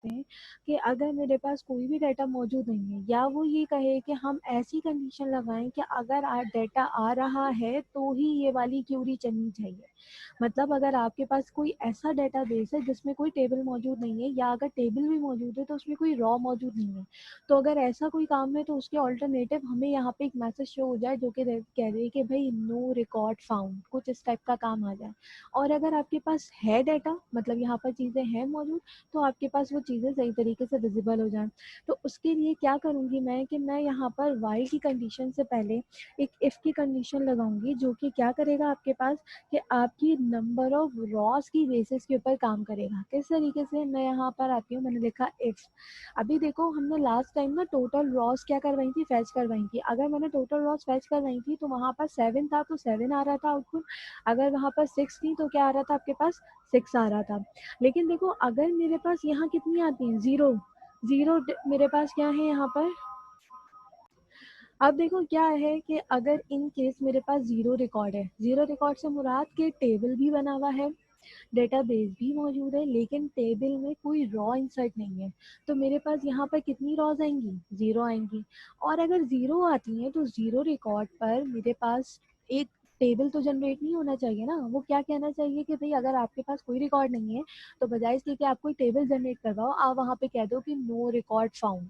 सकते हैं कि अगर मेरे पास कोई भी डाटा मौजूद नहीं है, या वो ये कहे कि हम ऐसी कंडीशन लगाएं कि अगर डाटा आ रहा है तो ही ये वाली क्यूरी चलनी चाहिए। मतलब अगर आपके पास कोई ऐसा डेटाबेस है जिसमें कोई टेबल मौजूद नहीं है, या अगर टेबल भी मौजूद है तो उसमें कोई रॉ मौजूद नहीं है, तो अगर ऐसा कोई काम है तो उसके ऑल्टरनेटिव हमें यहाँ पे एक मैसेज शो हो जाए जो कि कह रहे कि भाई नो रिकॉर्ड फाउंड, कुछ इस टाइप का काम आ जाए। और अगर आपके पास है डाटा, मतलब यहाँ पर चीज़ें हैं मौजूद, तो आपके पास वो चीज़ें सही तरीके से विजिबल हो जाएं। तो उसके लिए क्या करूँगी मैं कि मैं यहाँ पर वाइल की कंडीशन से पहले एक इफ़ की कंडीशन लगाऊंगी, जो कि क्या करेगा आपके पास कि आपकी नंबर ऑफ रॉस की बेसिस के ऊपर काम करेगा। किस तरीके से, मैं यहाँ पर आती हूँ, मैंने लिखा इफ। अभी देखो हमने लास्ट टाइम ना टोटल रॉस क्या करवाई थी, फैच करवाई थी। अगर मैंने टोटल रॉस फैच करवाई थी तो वहाँ पर 7 था तो 7 आ रहा था आउटपुट। अगर वहाँ पर 6 थी तो क्या आ रहा था आपके पास, 6 आ रहा था। लेकिन देखो अगर मेरे पास यहाँ कितनी आती है, जीरो जीरो मेरे पास क्या है यहाँ पर। अब देखो क्या है कि अगर इन केस मेरे पास जीरो रिकॉर्ड है, जीरो रिकॉर्ड से मुराद के टेबल भी बना हुआ है, डेटाबेस भी मौजूद है, लेकिन टेबल में कोई रॉ इंसर्ट नहीं है, तो मेरे पास यहाँ पर कितनी रॉज आएंगी, जीरो आएंगी। और अगर जीरो आती हैं तो जीरो रिकॉर्ड पर मेरे पास एक टेबल तो जनरेट नहीं होना चाहिए ना। वो क्या कहना चाहिए कि भाई अगर आपके पास कोई रिकॉर्ड नहीं है तो बजाय इसके कि आप कोई टेबल जनरेट करवाओ, आप वहाँ पे कह दो कि नो रिकॉर्ड फाउंड।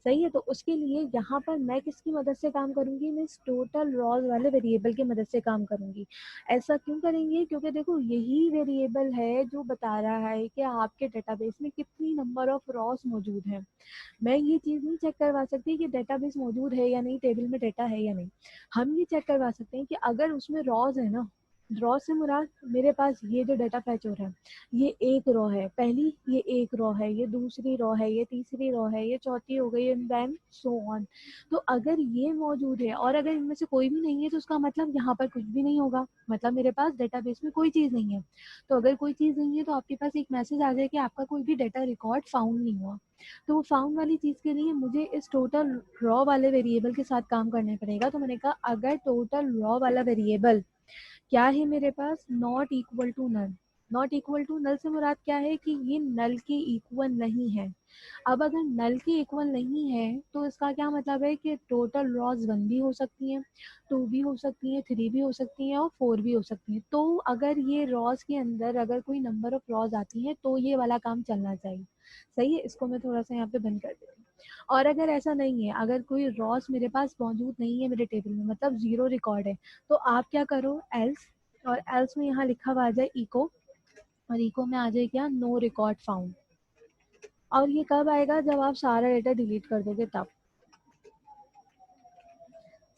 सही है, तो उसके लिए यहाँ पर मैं किसकी मदद से काम करूंगी, मैं इस टोटल रॉज वाले वेरिएबल की मदद से काम करूंगी। ऐसा क्यों करेंगे, क्योंकि देखो यही वेरिएबल है जो बता रहा है कि आपके डेटाबेस में कितनी नंबर ऑफ रॉस मौजूद है। मैं ये चीज़ नहीं चेक करवा सकती कि डेटाबेस मौजूद है या नहीं, टेबल में डेटा है या नहीं। हम ये चेक करवा सकते हैं कि अगर उसमें रॉज है ना, रॉ से मुराद मेरे पास ये जो डाटा फैच हो रहा है, ये एक रॉ है पहली, ये एक रॉ है, ये दूसरी रॉ है, ये तीसरी रॉ है, ये चौथी हो गई, एंड देन सो ऑन। तो अगर ये मौजूद है और अगर इनमें से कोई भी नहीं है तो उसका मतलब यहाँ पर कुछ भी नहीं होगा, मतलब मेरे पास डेटाबेस में कोई चीज़ नहीं है। तो अगर कोई चीज़ नहीं है तो आपके पास एक मैसेज आ जाए कि आपका कोई भी डाटा रिकॉर्ड फाउंड नहीं हुआ। तो वो फाउंड वाली चीज़ के लिए मुझे इस टोटल रॉ वाले वेरिएबल के साथ काम करना पड़ेगा। तो मैंने कहा अगर टोटल रॉ वाला वेरिएबल क्या है मेरे पास, not equal to null. Not equal to null से मुराद क्या है कि ये नल के इक्वल नहीं है। अब अगर नल के इक्वल नहीं है तो इसका क्या मतलब है कि टोटल रॉज 1 भी हो सकती हैं, 2 भी हो सकती हैं, 3 भी हो सकती हैं और 4 भी हो सकती हैं। तो अगर ये रॉज के अंदर अगर कोई नंबर ऑफ रॉज आती हैं तो ये वाला काम चलना चाहिए। सही है, इसको मैं थोड़ा सा यहाँ पे बंद कर देती हूँ। और अगर ऐसा नहीं है, अगर कोई रॉस मेरे पास मौजूद नहीं है मेरे टेबल में, मतलब जीरो रिकॉर्ड है, तो आप क्या करो, एल्स। और एल्स में यहाँ लिखा हुआ आ जाए इको, और इको में आ जाए क्या, नो रिकॉर्ड फाउंड। और ये कब आएगा, जब आप सारा डेटा डिलीट कर दोगे तब।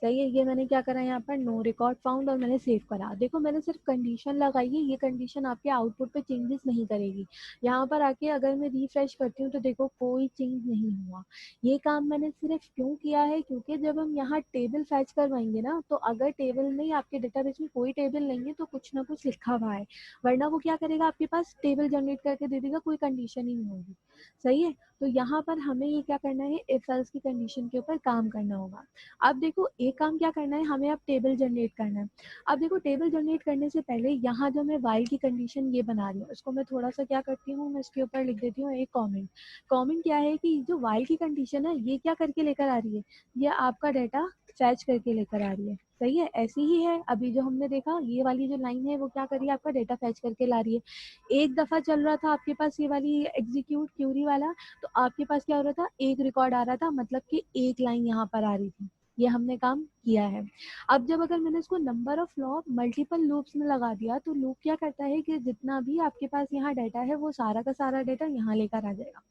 सही है, ये मैंने क्या करा यहाँ पर, नो रिकॉर्ड फाउंड, और मैंने सेव करा। देखो मैंने सिर्फ कंडीशन लगाई है, ये कंडीशन आपके आउटपुट पे चेंजेस नहीं करेगी। यहाँ पर आके अगर मैं रिफ्रेश करती हूँ तो देखो कोई चेंज नहीं हुआ। ये काम मैंने सिर्फ क्यों किया है, क्योंकि जब हम यहाँ टेबल फैच करवाएंगे ना, तो अगर टेबल में आपके डेटाबेस में कोई टेबल नहीं है तो कुछ ना कुछ लिखा हुआ है, वरना वो क्या करेगा, आपके पास टेबल जनरेट करके दे देगा, कोई कंडीशन ही नहीं होगी। सही है, तो यहाँ पर हमें ये क्या करना है, इफ एल्स की कंडीशन के ऊपर काम करना होगा। अब देखो एक काम क्या करना है हमें, अब टेबल जनरेट करना है। अब देखो टेबल जनरेट करने से पहले यहाँ जो मैं वाइल की कंडीशन ये बना रही हूँ, इसको मैं थोड़ा सा क्या करती हूँ, मैं इसके ऊपर लिख देती हूँ एक कमेंट। कमेंट क्या है कि जो वाइल की कंडीशन है ये क्या करके लेकर आ रही है, ये आपका डाटा फैच करके लेकर आ रही है। सही है, ऐसी ही है अभी जो हमने देखा, ये वाली जो लाइन है वो क्या करी है, आपका डाटा फैच करके ला रही है। एक दफा चल रहा था आपके पास ये वाली एग्जीक्यूट क्यूरी वाला, तो आपके पास क्या हो रहा था, एक रिकॉर्ड आ रहा था, मतलब कि एक लाइन यहाँ पर आ रही थी। ये हमने काम किया है। अब जब अगर मैंने इसको number of law multiple loops में लगा दिया, तो लूप क्या करता है कि जितना भी आपके पास यहाँ डाटा है वो सारा का सारा डाटा यहाँ लेकर आ जाएगा।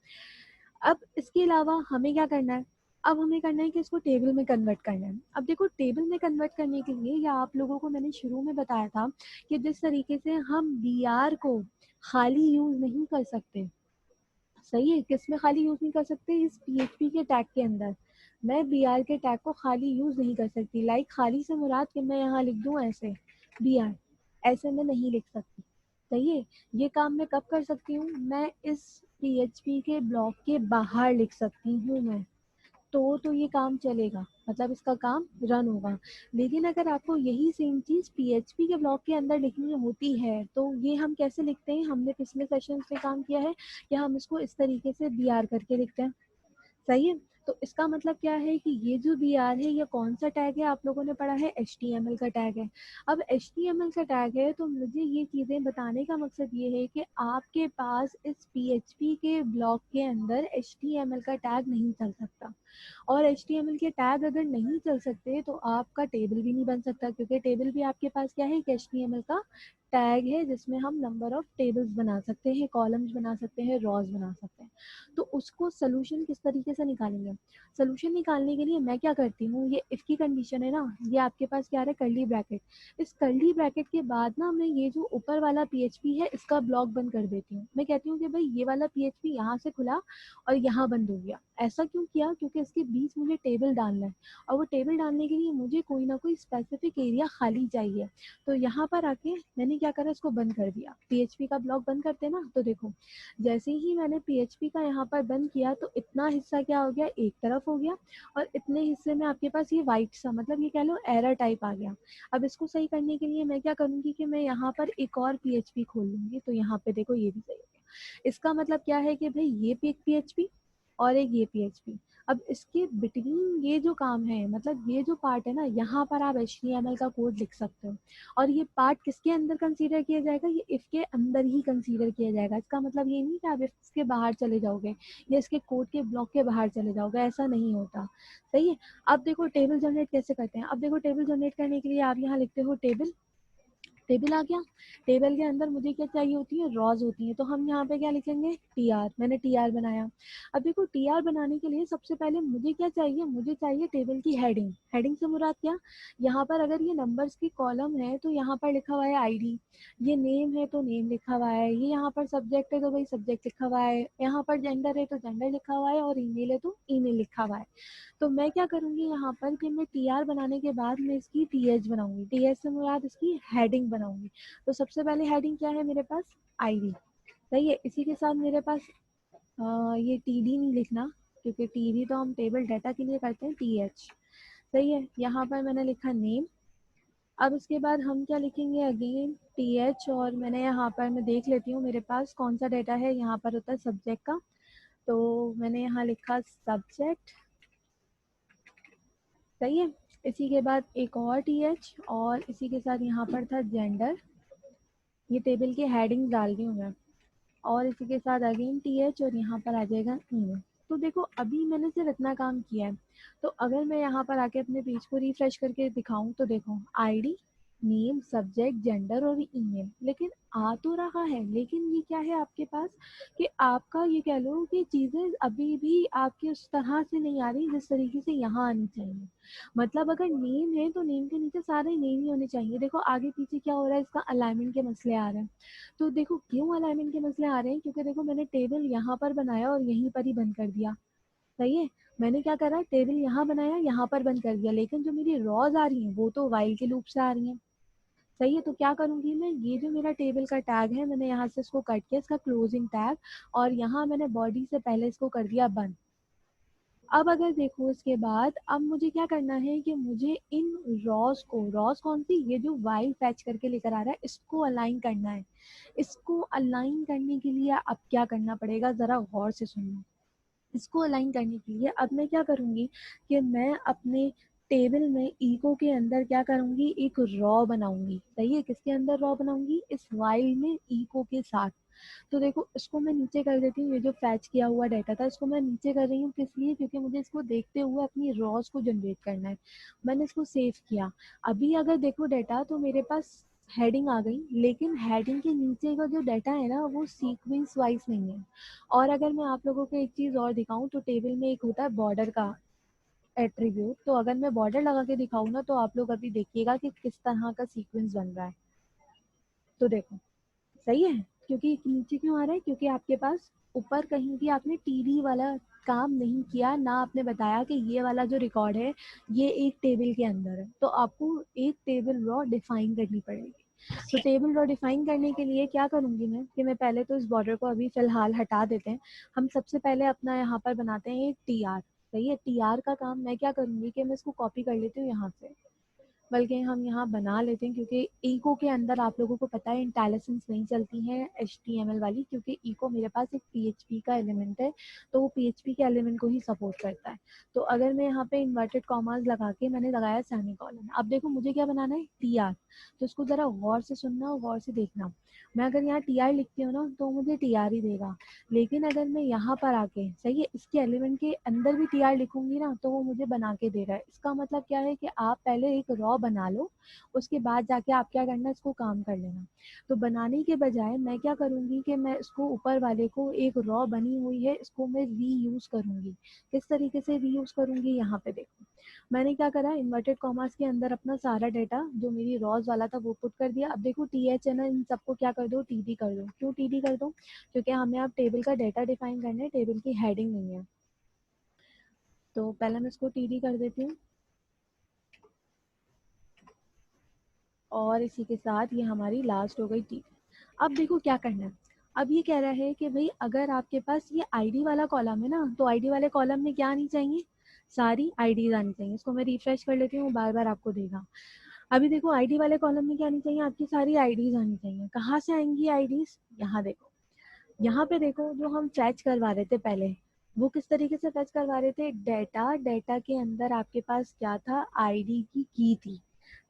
अब इसके अलावा हमें क्या करना है, अब हमें करना है कि इसको टेबल में कन्वर्ट करना है। अब देखो टेबल में कन्वर्ट करने के लिए, या आप लोगों को मैंने शुरू में बताया था कि जिस तरीके से हम बी आर को खाली यूज नहीं कर सकते। सही है, किस में खाली यूज नहीं कर सकते, इस पीएचपी के टैग के अंदर मैं बी आर के टैग को खाली यूज नहीं कर सकती। लाइक खाली से मुराद कि मैं यहाँ लिख दूँ ऐसे बी आर, ऐसे मैं नहीं लिख सकती। सही है, ये काम मैं कब कर सकती हूँ, मैं इस पीएचपी के ब्लॉक के बाहर लिख सकती हूँ मैं। तो ये काम चलेगा, मतलब इसका काम रन होगा। लेकिन अगर आपको यही सेम चीज़ पीएचपी के ब्लॉक के अंदर लिखनी होती है तो ये हम कैसे लिखते हैं, हमने पिछले सेशन में काम किया है कि हम इसको इस तरीके से बी आर करके लिखते हैं। सही है। तो इसका मतलब क्या है कि ये जो बी आर है ये कौन सा टैग है, आप लोगों ने पढ़ा है HTML का टैग है। अब HTML का टैग है तो मुझे ये चीज़ें बताने का मकसद ये है कि आपके पास इस PHP के ब्लॉक के अंदर HTML का टैग नहीं चल सकता। और HTML के टैग अगर नहीं चल सकते तो आपका टेबल भी नहीं बन सकता, क्योंकि टेबल भी आपके पास क्या है, एक HTML का टैग है जिसमें हम नंबर ऑफ टेबल्स बना सकते हैं, कॉलम्स बना सकते हैं, रॉज बना सकते हैं। तो उसको सोल्यूशन किस तरीके से निकालेंगे, सोल्यूशन निकालने के लिए मैं क्या करती हूँ, ये इफ की कंडीशन है ना, ये आपके पास क्या है, कर्ली ब्रैकेट। इस कर्ली ब्रैकेट के बाद ना मैं ये जो ऊपर वाला PHP है इसका ब्लॉक बंद कर देती हूँ। मैं कहती हूँ कि भाई ये वाला PHP यहाँ से खुला और यहाँ बंद हो गया। ऐसा क्यों किया, क्योंकि इसके बीच मुझे टेबल डालना है और वो टेबल डालने के लिए मुझे कोई ना कोई स्पेसिफिक एरिया खाली चाहिए। तो यहाँ पर आके मैंने क्या करा, इसको बंद कर दिया। PHP का ब्लॉक बंद करते ना, तो देखो जैसे ही मैंने PHP का यहाँ पर बंद किया तो इतना हिस्सा क्या हो गया, एक तरफ हो गया, और इतने हिस्से में आपके पास ये वाइट सा, मतलब ये कह लो एरर टाइप आ गया। अब इसको सही करने के लिए मैं क्या करूंगी कि मैं यहाँ पर एक और PHP खोल लूंगी। तो यहाँ पे देखो ये भी सही हो गया। इसका मतलब क्या है कि भाई ये एक PHP और एक ये PHP। अब इसके बिटवीन ये जो काम है, मतलब ये जो पार्ट है ना, यहाँ पर आप HTML का कोड लिख सकते हो। और ये पार्ट किसके अंदर कंसीडर किया जाएगा, ये इफ के अंदर ही कंसीडर किया जाएगा। इसका मतलब ये नहीं कि आप इसके बाहर चले जाओगे या इसके कोड के ब्लॉक के बाहर चले जाओगे, ऐसा नहीं होता। सही है। अब देखो टेबल जनरेट कैसे करते हैं। अब देखो टेबल जनरेट करने के लिए आप यहाँ लिखते हो टेबल, टेबल आ गया। टेबल के अंदर मुझे क्या चाहिए होती है, रॉज होती है। तो हम यहाँ पे क्या लिखेंगे, TR। मैंने TR बनाया। अब देखो TR बनाने के लिए सबसे पहले मुझे क्या चाहिए, मुझे चाहिए टेबल की हेडिंग। हेडिंग से मुराद क्या, यहाँ पर अगर ये नंबर्स की कॉलम है तो यहाँ पर लिखा हुआ है ID, ये नेम है तो नेम लिखा हुआ है, ये यहाँ पर सब्जेक्ट है तो भाई सब्जेक्ट लिखा हुआ है, यहाँ पर जेंडर है तो जेंडर लिखा हुआ है, और ईमेल है तो ईमेल लिखा हुआ है। तो मैं क्या करूंगी यहाँ पर कि मैं TR बनाने के बाद मैं इसकी TH बनाऊंगी। TH से मुराद इसकी हेडिंग बनाऊंगी। तो सबसे पहले हेडिंग क्या है मेरे पास, ID। सही है। इसी के साथ मेरे पास ये TD नहीं लिखना, क्योंकि TD तो हम टेबल डाटा के लिए करते हैं, TH। सही है। यहाँ पर मैंने लिखा नेम। अब इसके बाद हम क्या लिखेंगे, अगेन TH, और मैंने यहाँ पर, मैं देख लेती हूँ मेरे पास कौन सा डाटा है। यहाँ पर होता है सब्जेक्ट का, तो मैंने यहाँ लिखा सब्जेक्ट। सही है। इसी के बाद एक और TH, और इसी के साथ यहाँ पर था जेंडर। ये टेबल की हेडिंग डाल रही हूँ मैं। और इसी के साथ अगेन TH, और यहाँ पर आ जाएगा ईमेल। तो देखो अभी मैंने सिर्फ इतना काम किया है। तो अगर मैं यहाँ पर आके अपने पेज को रिफ्रेश करके दिखाऊं तो देखो ID, नेम, सब्जेक्ट, जेंडर और ईमेल, लेकिन आ तो रहा है। लेकिन ये क्या है आपके पास कि आपका ये कह लो कि चीज़ें अभी भी आपकी उस तरह से नहीं आ रही जिस तरीके से यहाँ आनी चाहिए। मतलब अगर नेम है तो नेम के नीचे सारे नेम ही होने चाहिए। देखो आगे पीछे क्या हो रहा है, इसका अलाइनमेंट के मसले आ रहे हैं। तो देखो क्यों अलाइनमेंट के मसले आ रहे हैं, क्योंकि देखो मैंने टेबल यहाँ पर बनाया और यहीं पर ही बंद कर दिया। सही है। मैंने क्या करा, टेबल यहाँ बनाया, यहाँ पर बंद कर दिया, लेकिन जो मेरी रॉज आ रही हैं वो तो वाइल के लूप से आ रही हैं। सही है। तो क्या करूंगी मैं, ये जो मेरा टेबल का टैग है मैंने यहाँ से इसको कट किया, इसका क्लोजिंग टैग, और यहाँ मैंने बॉडी से पहले इसको कर दिया बंद। अब अगर देखो इसके बाद, अब मुझे क्या करना है कि मुझे इन रॉस को, रॉस कौन सी, ये जो वाइल फैच करके लेकर आ रहा है, इसको अलाइन करना है। इसको अलाइन करने के लिए अब क्या करना पड़ेगा, जरा गौर से सुनना। इसको अलाइन करने के लिए अब मैं क्या करूंगी कि मैं अपने टेबल में इको के अंदर क्या करूंगी, एक रॉ बनाऊंगी। सही है। किसके अंदर रॉ बनाऊंगी, इस वाइल में इको के साथ। तो देखो इसको मैं नीचे कर देती हूँ, ये जो फैच किया हुआ डाटा था इसको मैं नीचे कर रही हूँ, किस लिए, क्योंकि मुझे इसको देखते हुए अपनी रॉस को जनरेट करना है। मैंने इसको सेव किया। अभी अगर देखो डाटा तो मेरे पास हेडिंग आ गई, लेकिन हेडिंग के नीचे का जो डाटा है ना वो सीक्वेंस वाइज नहीं है। और अगर मैं आप लोगों को एक चीज़ और दिखाऊं तो टेबल में एक होता है बॉर्डर का एट्रीब्यूट। तो अगर मैं बॉर्डर लगा के दिखाऊं ना तो आप लोग अभी देखिएगा कि किस तरह का सीक्वेंस बन रहा है। तो देखो सही है। क्योंकि नीचे क्यों आ रहा है, क्योंकि आपके पास ऊपर कहीं भी आपने TD वाला काम नहीं किया ना, आपने बताया कि ये वाला जो रिकॉर्ड है ये एक टेबल के अंदर है। तो आपको एक टेबल रॉ डिफाइन करनी पड़ेगी। तो टेबल रॉ डिफाइन करने के लिए क्या करूंगी मैं कि मैं पहले तो इस बॉर्डर को अभी फिलहाल हटा देते हैं। हम सबसे पहले अपना यहाँ पर बनाते हैं एक TR। सही है। टीआर का काम मैं क्या करूंगी कि मैं इसको कॉपी कर लेती हूँ यहाँ से, बल्कि हम यहाँ बना लेते हैं, क्योंकि इको के अंदर आप लोगों को पता है इंटेलिजेंस नहीं चलती है HTML वाली, क्योंकि इको मेरे पास एक PHP का एलिमेंट है, तो वो PHP के एलिमेंट को ही सपोर्ट करता है। तो अगर मैं यहाँ पे इन्वर्टेड कॉमास लगा के मैंने लगाया सेमीकोलन, अब देखो मुझे क्या बनाना है, टीआर। तो इसको जरा गौर से सुनना और गौर से देखना। मैं अगर यहाँ टीआर लिखती हूँ ना तो मुझे टीआर ही देगा, लेकिन अगर मैं यहाँ पर आके, सही है, इसके एलिमेंट के अंदर भी टीआर लिखूंगी ना तो वो मुझे बना के दे रहा है। इसका मतलब क्या है कि आप पहले एक रॉ बना लो, उसके बाद जाके आप क्या करना, इसको काम कर लेना। तो बनाने के बजाय मैं क्या करूंगी कि मैं इसको ऊपर वाले को, एक रॉ बनी हुई है, इसको मैं रीयूज करूंगी। किस तरीके से रीयूज करूंगी, यहाँ पे देखो मैंने क्या करा, इन्वर्टेड कॉमास के अंदर अपना सारा डाटा जो मेरी रॉज वाला था वो पुट कर दिया। अब देखो TH है ना, इन सबको क्या कर दो, TD कर दो। क्यों TD कर दो, क्योंकि हमें अब टेबल का डाटा डिफाइन करना है, टेबल की हेडिंग नहीं है। तो पहले मैं इसको TD कर देती हूँ, और इसी के साथ ये हमारी लास्ट हो गई TD। अब देखो क्या करना है, अब ये कह रहा है कि भाई अगर आपके पास ये आईडी वाला कॉलम है ना, तो आईडी वाले कॉलम में क्या आनी चाहिए, सारी आईडीज आनी चाहिए। इसको मैं रिफ्रेश कर लेती हूँ, बार बार आपको देगा। अभी देखो आईडी वाले कॉलम में क्या आनी चाहिए, आपकी सारी आईडीज आनी चाहिए। कहाँ से आएंगी आईडीज, यहाँ देखो, यहाँ पे देखो जो हम फैच करवा रहे थे पहले, वो किस तरीके से फैच करवा रहे थे, डेटा, डेटा के अंदर आपके पास क्या था, आईडी की थी।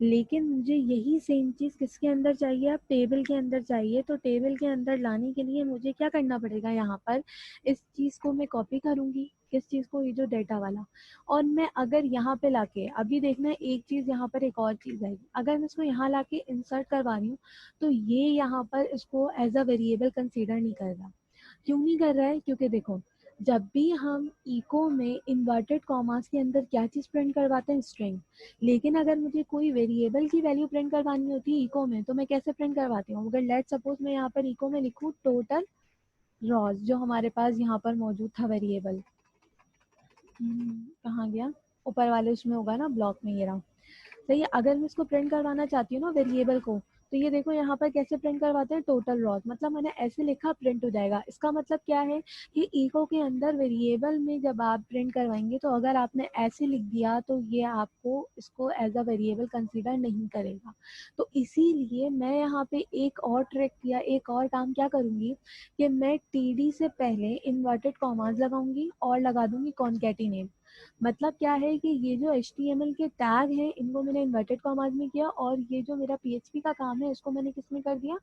लेकिन मुझे यही सेम चीज किसके अंदर चाहिए, अब टेबल के अंदर चाहिए। तो टेबल के अंदर लाने के लिए मुझे क्या करना पड़ेगा, यहाँ पर इस चीज को मैं कॉपी करूंगी, किस चीज को, ये जो डेटा वाला। और मैं अगर यहाँ पे लाके, अभी देखना एक चीज, यहाँ पर एक और चीज आएगी, अगर मैं इसको यहाँ लाके इंसर्ट करवा रही हूँ, तो ये यहाँ पर इसको एज अ वेरिएबल कंसीडर नहीं कर रहा। क्यों नहीं कर रहा है, क्योंकि देखो जब भी हम इको में इन्वर्टेड कॉमास के अंदर क्या चीज प्रिंट करवाते हैं, स्ट्रिंग। लेकिन अगर मुझे कोई वेरिएबल की वैल्यू प्रिंट करवानी होती है इको में, तो मैं कैसे प्रिंट करवाती हूँ, अगर लेट सपोज मैं यहाँ पर इको में लिखूँ टोटल रॉज, जो हमारे पास यहाँ पर मौजूद था वेरिएबल, कहाँ गया, ऊपर वाले उसमें होगा ना, ब्लॉक में, ये रहा। सही है, अगर मैं इसको प्रिंट करवाना चाहती हूँ ना वेरिएबल को, तो ये देखो यहाँ पर कैसे प्रिंट करवाते हैं, टोटल रॉज, मतलब मैंने ऐसे लिखा, प्रिंट हो जाएगा। इसका मतलब क्या है कि इको के अंदर वेरिएबल में जब आप प्रिंट करवाएंगे, तो अगर आपने ऐसे लिख दिया तो ये आपको इसको एज अ वेरिएबल कंसीडर नहीं करेगा। तो इसीलिए मैं यहाँ पे एक और ट्रिक या एक और काम क्या करूंगी, कि मैं TD से पहले इन्वर्टेड कॉमास लगाऊंगी और लगा दूंगी कॉनकैटिनेट। मतलब क्या है कि ये जो HTML के टैग हैं, इनको मैंने इन्वर्टेड कॉमास में किया, और ये जो मेरा PHP का काम है, इसको मैंने किस में कर दिया,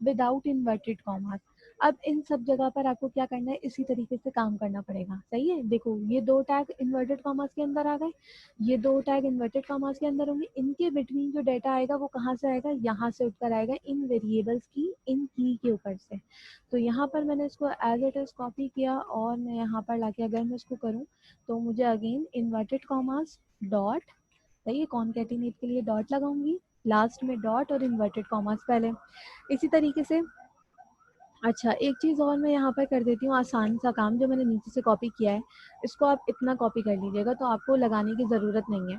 विदाउट इन्वर्टेड कॉमास। अब इन सब जगह पर आपको क्या करना है, इसी तरीके से काम करना पड़ेगा। सही है, देखो ये दो टैग इन्वर्टेड कॉमास के अंदर आ गए, ये दो टैग इन्वर्टेड कॉमास के अंदर होंगे, इनके बिटवीन जो डाटा आएगा वो कहाँ से आएगा, यहाँ से उठकर आएगा, इन वेरिएबल्स की इन की के ऊपर से। तो यहाँ पर मैंने इसको एज इट इज कॉपी किया, और मैं यहाँ पर लाके अगर मैं इसको करूँ, तो मुझे अगेन इन्वर्टेड कॉमास डॉट, सही है, कॉनकैटिनेट के लिए डॉट लगाऊंगी, लास्ट में डॉट और इन्वर्टेड कॉमास पहले, इसी तरीके से। अच्छा एक चीज़ और मैं यहाँ पर कर देती हूँ, आसान सा काम जो मैंने नीचे से कॉपी किया है, इसको आप इतना कॉपी कर लीजिएगा, तो आपको लगाने की ज़रूरत नहीं है।